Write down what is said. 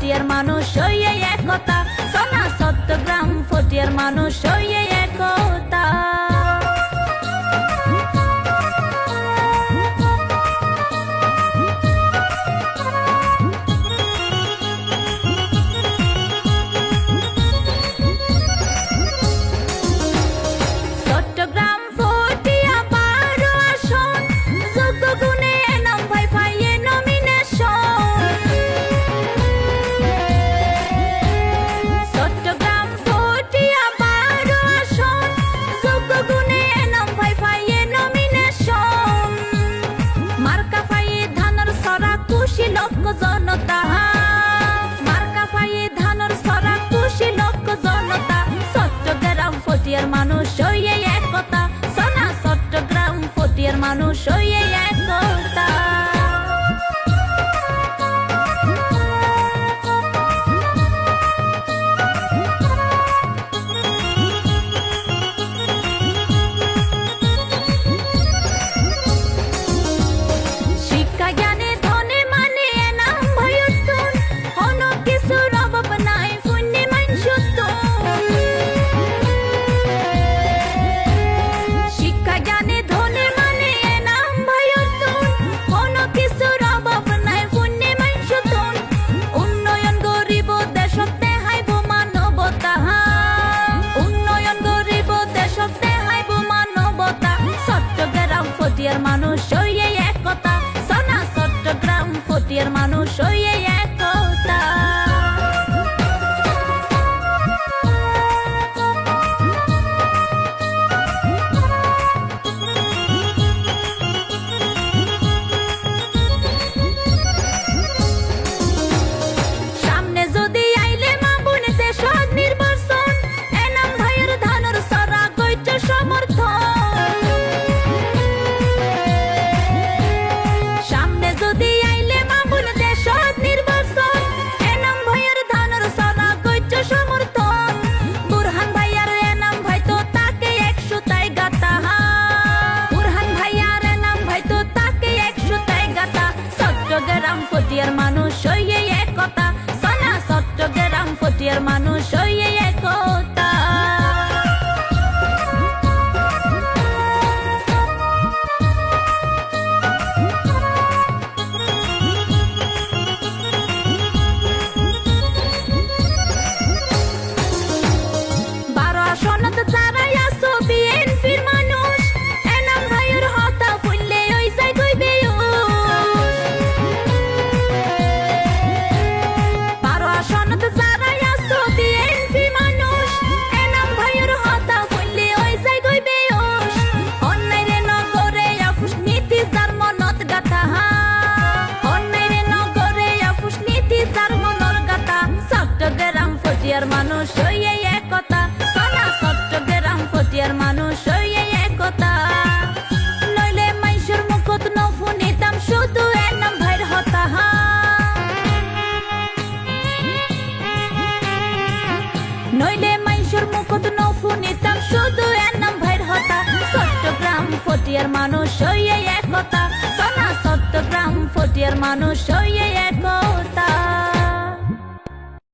ফটিয়ার মানুষ হইয়ে একতা, সোনা চট্টগ্রাম ফটিয়ার মানুষ হইয়ে একতা। জনতা মার্কা পাইয়ে ধানের সরা খুশি লক্ষ জনতা, চট্টগ্রাম ফটিয়ার মানুষ হইয়ে একতা, সোনা চট্টগ্রাম ফটিয়ার মানুষ হইয়ে একতা। ফটিয়ার মানুষ হইয়ে একতা, সোনা চট্টগ্রাম ফটিয়ার মানুষ হইয়ে একতা। সামনে যদি আইলে মা বোন দেশত নির্বাচন, এনাম ভাইয়ের ধানের সরা গইচ সমর্থন। ফটিয়ার মানুষ হইয়ে একতা, সোনা চট্টগ্রাম ফটিয়ার মানুষ হইয়ে একতা। বারো আসনত যারাই আসো বিএনপির মানুষ, এনাম ভাইয়ের হতা ফুললে ওই যাই কইবে ফটিয়ার মানুষ হইয়ে একতা, সোনা চট্টগ্রাম ফটিয়ার মানুষ হইয়ে একতা। নইলে মাইশুর মুখত নফুনিতাম শুধু এনাম ভাইয়ের হতা, নইলে মাইশুর মুখত নফুনিতাম শুধু এনাম ভাইয়ের হতা, চট্টগ্রাম ফটিয়ার মানুষ হইয়ে একতা, সোনা চট্টগ্রাম ফটিয়ার মানুষ হইয়ে